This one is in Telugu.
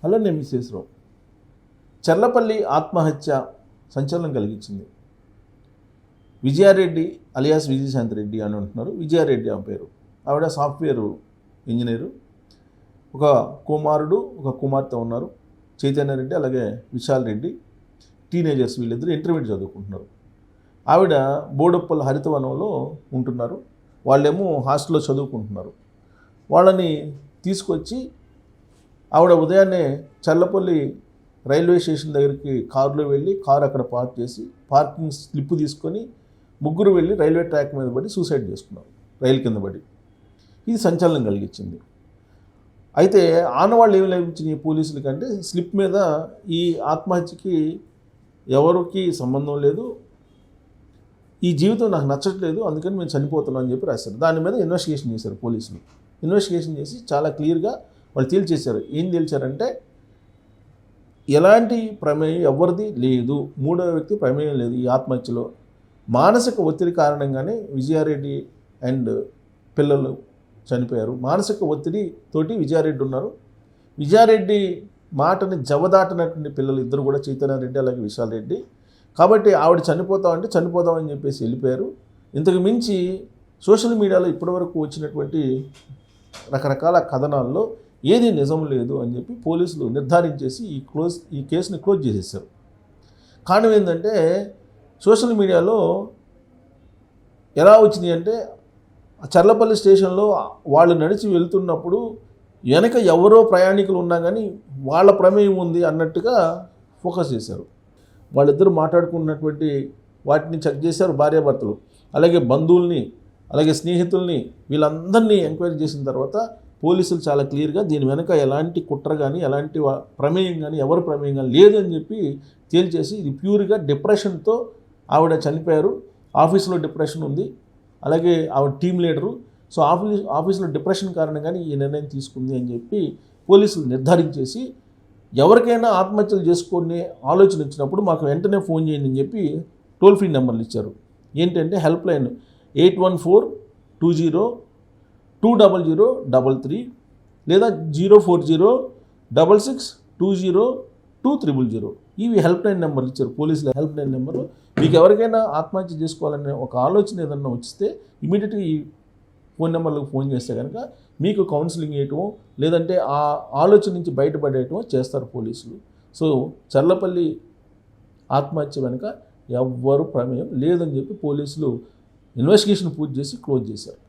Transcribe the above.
హలో నేను మిస్సెస్రావు. చర్లపల్లి ఆత్మహత్య సంచలనం కలిగించింది. విజయారెడ్డి అలియాస్ విజయశాంతిరెడ్డి అని అంటున్నారు. విజయారెడ్డి ఆ పేరు. ఆవిడ సాఫ్ట్వేర్ ఇంజనీరు. ఒక కుమారుడు ఒక కుమార్తె ఉన్నారు. చైతన్యరెడ్డి అలాగే విశాల్ రెడ్డి. టీనేజర్స్ వీళ్ళిద్దరు ఇంటర్మీడియట్ చదువుకుంటున్నారు. ఆవిడ బోడుప్పల్ హరితవనంలో ఉంటున్నారు. వాళ్ళేమో హాస్టల్లో చదువుకుంటున్నారు. వాళ్ళని తీసుకొచ్చి ఆవిడ ఉదయాన్నే చర్లపల్లి రైల్వే స్టేషన్ దగ్గరికి కారులో వెళ్ళి కారు అక్కడ పార్క్ చేసి పార్కింగ్ స్లిప్ తీసుకొని ముగ్గురు వెళ్ళి రైల్వే ట్రాక్ మీద పడి సూసైడ్ చేసుకున్నారు, రైలు కింద పడి. ఇది సంచలనం కలిగించింది. అయితే ఆనవాళ్ళు ఏమి లభించినాయి పోలీసుల కంటే, స్లిప్ మీద ఈ ఆత్మహత్యకి ఎవరికి సంబంధం లేదు, ఈ జీవితం నాకు నచ్చట్లేదు, అందుకని మేము చనిపోతున్నాం అని చెప్పి రాశారు. దాని మీద ఇన్వెస్టిగేషన్ చేశారు పోలీసులు. ఇన్వెస్టిగేషన్ చేసి చాలా క్లియర్గా వాళ్ళు తేల్చేశారు. ఏం తేల్చారంటే ఎలాంటి ప్రమేయం ఎవరిది లేదు, మూడవ వ్యక్తి ప్రమేయం లేదు ఈ ఆత్మహత్యలో. మానసిక ఒత్తిడి కారణంగానే విజయారెడ్డి అండ్ పిల్లలు చనిపోయారు. మానసిక ఒత్తిడి తోటి విజయారెడ్డి ఉన్నారు. విజయారెడ్డి మాటని జవదాటనటువంటి పిల్లలు ఇద్దరు కూడా చైతన్యరెడ్డి అలాగే విశాల్ రెడ్డి. కాబట్టి ఆవిడ చనిపోతామంటే చనిపోదామని చెప్పేసి వెళ్ళిపోయారు. ఇంతకు మించి సోషల్ మీడియాలో ఇప్పటివరకు వచ్చినటువంటి రకరకాల కథనాల్లో ఏది నిజం లేదు అని చెప్పి పోలీసులు నిర్ధారించేసి ఈ కేసుని క్లోజ్ చేసేసారు. కారణం ఏంటంటే సోషల్ మీడియాలో ఎలా వచ్చినాయి అంటే, చర్లపల్లి స్టేషన్లో వాళ్ళు నడిచి వెళ్తున్నప్పుడు వెనక ఎవరో ప్రయాణికులు ఉన్నా కానీ వాళ్ళ ప్రమేయం ఉంది అన్నట్టుగా ఫోకస్ చేశారు. వాళ్ళిద్దరూ మాట్లాడుకున్నటువంటి వాటిని చెక్ చేశారు భార్యాభర్తలు. అలాగే బంధువుల్ని అలాగే స్నేహితుల్ని వీళ్ళందరినీ ఎంక్వైరీ చేసిన తర్వాత పోలీసులు చాలా క్లియర్గా దీని వెనక ఎలాంటి కుట్ర కానీ ఎలాంటి ప్రమేయం కానీ ఎవరి ప్రమేయం కానీ లేదని చెప్పి తేల్చేసి ఇది ప్యూర్గా డిప్రెషన్తో ఆవిడ చనిపోయారు. ఆఫీసులో డిప్రెషన్ ఉంది, అలాగే ఆవిడ టీం లీడరు. సో ఆఫీసులో డిప్రెషన్ కారణంగానే ఈ నిర్ణయం తీసుకుంది అని చెప్పి పోలీసులు నిర్ధారించేసి ఎవరికైనా ఆత్మహత్యలు చేసుకునే ఆలోచన వచ్చినప్పుడు మాకు వెంటనే ఫోన్ చేయండి అని చెప్పి టోల్ ఫ్రీ నెంబర్లు ఇచ్చారు. ఏంటంటే హెల్ప్ లైన్ 8142020033 లేదా 04066202000. ఇవి హెల్ప్ లైన్ నెంబర్లు ఇచ్చారు పోలీసులు. హెల్ప్ లైన్ నెంబరు మీకు ఎవరికైనా ఆత్మహత్య చేసుకోవాలనే ఒక ఆలోచన ఏదన్నా వస్తే ఇమీడియట్గా ఈ ఫోన్ నెంబర్లకు ఫోన్ చేస్తే కనుక మీకు కౌన్సిలింగ్ చేయటమో లేదంటే ఆ ఆలోచన నుంచి బయటపడేయటమో చేస్తారు పోలీసులు. సో చర్లపల్లి ఆత్మహత్య వెనుక ఎవ్వరు ప్రమేయం లేదని చెప్పి పోలీసులు ఇన్వెస్టిగేషన్ పూర్తి చేసి క్లోజ్ చేశారు.